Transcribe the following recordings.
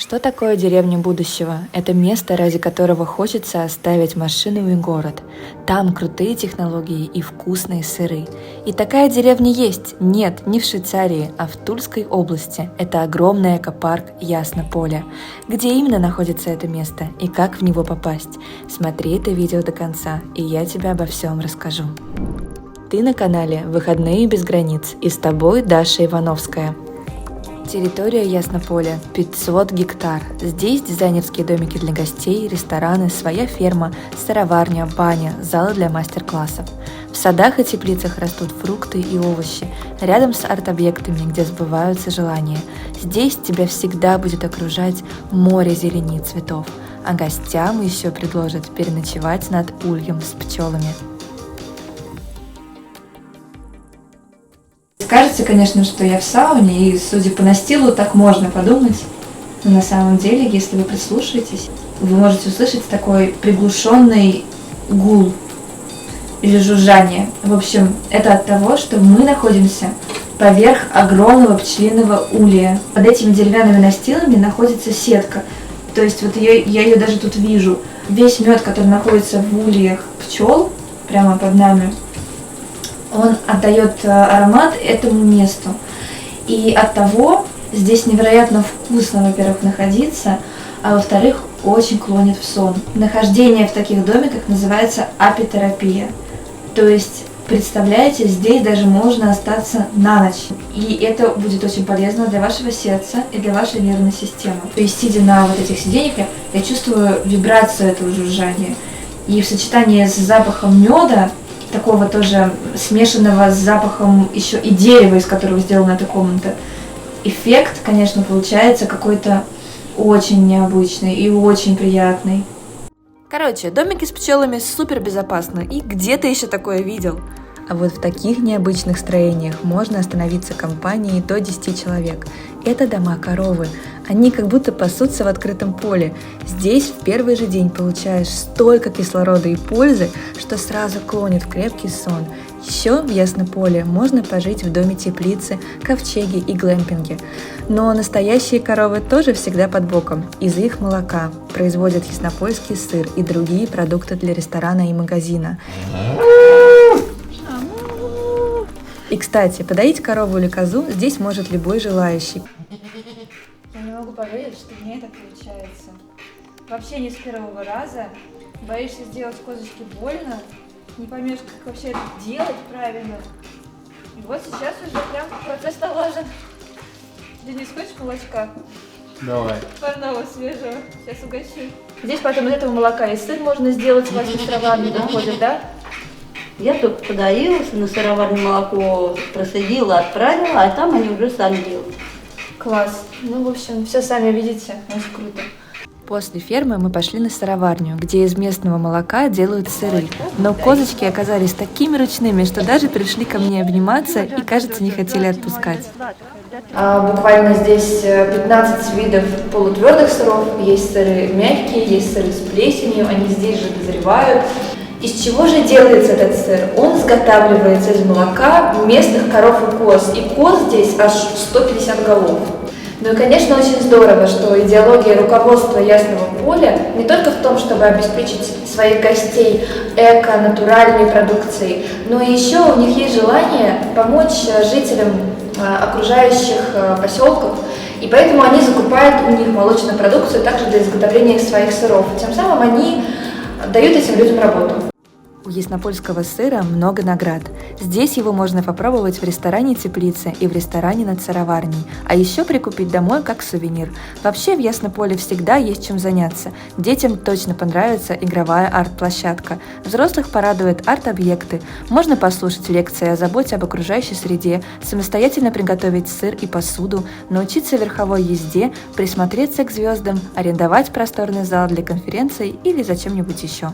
Что такое деревня будущего? Это место, ради которого хочется оставить машину и город. Там крутые технологии и вкусные сыры. И такая деревня есть. Нет, не в Швейцарии, а в Тульской области. Это огромный экопарк Яснополе. Где именно находится это место и как в него попасть? Смотри это видео до конца, и я тебе обо всем расскажу. Ты на канале «Выходные без границ» и с тобой Даша Ивановская. Территория Яснополя 500 гектар. Здесь дизайнерские домики для гостей, рестораны, своя ферма, сыроварня, баня, залы для мастер-классов. В садах и теплицах растут фрукты и овощи, рядом с арт-объектами, где сбываются желания. Здесь тебя всегда будет окружать море зелени и цветов, а гостям еще предложат переночевать над ульем с пчелами. Кажется, конечно, что я в сауне, и, судя по настилу, так можно подумать. Но на самом деле, если вы прислушаетесь, вы можете услышать такой приглушенный гул или жужжание. В общем, это от того, что мы находимся поверх огромного пчелиного улья. Под этими деревянными настилами находится сетка. То есть вот я ее даже тут вижу. Весь мед, который находится в ульях пчел, прямо под нами, он отдает аромат этому месту. И от того здесь невероятно вкусно, во-первых, находиться, а во-вторых, очень клонит в сон. Нахождение в таких домиках называется апитерапия. То есть, представляете, здесь даже можно остаться на ночь. И это будет очень полезно для вашего сердца и для вашей нервной системы. То есть, сидя на вот этих сиденьях, я чувствую вибрацию этого жужжания. И в сочетании с запахом меда, такого тоже смешанного с запахом еще и дерева, из которого сделана эта комната, эффект, конечно, получается какой-то очень необычный и очень приятный. Короче, домики с пчелами супер безопасно. И где ты еще такое видел? А вот в таких необычных строениях можно остановиться компанией до 10 человек. Это дома-коровы. Они как будто пасутся в открытом поле. Здесь в первый же день получаешь столько кислорода и пользы, что сразу клонит в крепкий сон. Еще в Яснополе можно пожить в доме-теплице, ковчеге и глэмпинге. Но настоящие коровы тоже всегда под боком. Из их молока производят яснопольский сыр и другие продукты для ресторана и магазина. И, кстати, подоить корову или козу здесь может любой желающий. Я не могу поверить, что у меня это получается. Вообще не с первого раза. Боишься сделать козочке больно, не поймешь, как вообще это делать правильно. И вот сейчас уже прям процесс налажен. Денис, хочешь молочка? Давай. Парного, свежего. Сейчас угощу. Здесь потом из этого молока и сыр можно сделать, у вас на сыроварне доходит, да? Я только подоила, на сыроварне молоко просадила, отправила, а там они уже сами делают. Класс. Ну, в общем, все сами видите. Очень круто. После фермы мы пошли на сыроварню, где из местного молока делают сыры. Но козочки оказались такими ручными, что даже пришли ко мне обниматься и, кажется, не хотели отпускать. Буквально здесь 15 видов полутвердых сыров. Есть сыры мягкие, есть сыры с плесенью, они здесь же дозревают. Из чего же делается этот сыр? Он изготавливается из молока местных коров и коз. И коз здесь аж 150 голов. Ну и, конечно, очень здорово, что идеология руководства Ясного Поля не только в том, чтобы обеспечить своих гостей эко-натуральной продукцией, но и еще у них есть желание помочь жителям окружающих поселков, и поэтому они закупают у них молочную продукцию также для изготовления своих сыров. Тем самым они дают этим людям работу. У яснопольского сыра много наград. Здесь его можно попробовать в ресторане «Теплица» и в ресторане над сыроварней, а еще прикупить домой как сувенир. Вообще в Яснополе всегда есть чем заняться. Детям точно понравится игровая арт-площадка. Взрослых порадуют арт-объекты. Можно послушать лекции о заботе об окружающей среде, самостоятельно приготовить сыр и посуду, научиться верховой езде, присмотреться к звездам, арендовать просторный зал для конференций или за чем-нибудь еще.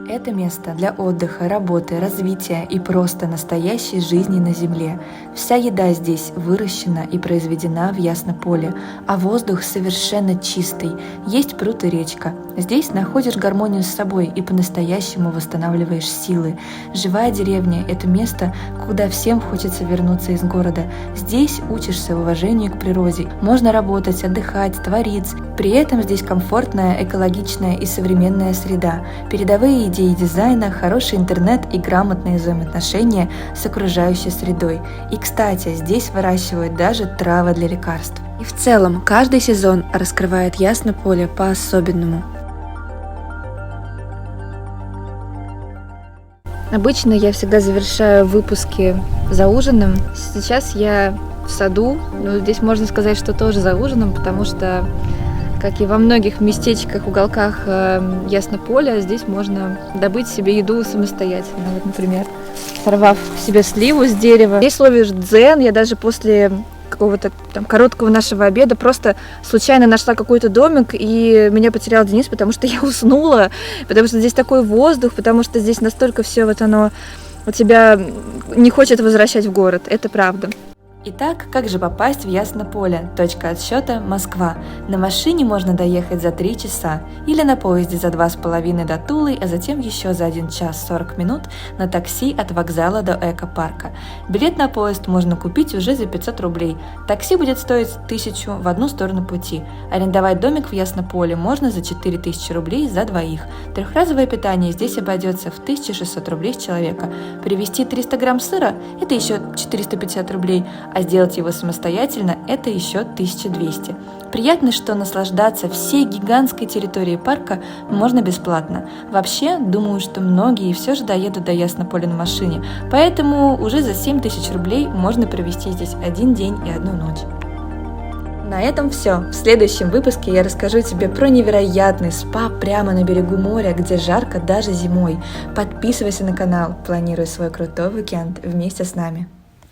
Это место для отдыха, работы, развития и просто настоящей жизни на земле. Вся еда здесь выращена и произведена в Яснополе, а воздух совершенно чистый. Есть пруд и речка. Здесь находишь гармонию с собой и по-настоящему восстанавливаешь силы. Живая деревня – это место, куда всем хочется вернуться из города. Здесь учишься уважению к природе. Можно работать, отдыхать, творить. При этом здесь комфортная, экологичная и современная среда. Передовые идеи дизайна, хороший интернет и грамотные взаимоотношения с окружающей средой. И, кстати, здесь выращивают даже травы для лекарств. И в целом, каждый сезон раскрывает Яснополе по-особенному. Обычно я всегда завершаю выпуски за ужином. Сейчас я в саду, но здесь можно сказать, что тоже за ужином, потому что, как и во многих местечках, уголках Яснополя, здесь можно добыть себе еду самостоятельно. Вот, например, сорвав себе сливу с дерева. Здесь ловишь дзен. Я даже после какого-то там короткого нашего обеда просто случайно нашла какой-то домик, и меня потерял Денис, потому что я уснула, потому что здесь такой воздух, потому что здесь настолько все вот оно у тебя не хочет возвращать в город. Это правда. Итак, как же попасть в Яснополе? Точка отсчета – Москва. На машине можно доехать за 3 часа, или на поезде за 2,5 до Тулы, а затем еще за 1 час 40 минут на такси от вокзала до экопарка. Билет на поезд можно купить уже за 500 рублей. Такси будет стоить 1000 в одну сторону пути. Арендовать домик в Яснополе можно за 4000 рублей за двоих. Трехразовое питание здесь обойдется в 1600 рублей с человека. Привезти 300 грамм сыра – это еще 450 рублей, а сделать его самостоятельно – это еще 1200. Приятно, что наслаждаться всей гигантской территорией парка можно бесплатно. Вообще, думаю, что многие все же доедут до Яснополя на машине, поэтому уже за 7000 рублей можно провести здесь 1 день и 1 ночь. На этом все. В следующем выпуске я расскажу тебе про невероятный спа прямо на берегу моря, где жарко даже зимой. Подписывайся на канал, планируй свой крутой уикенд вместе с нами.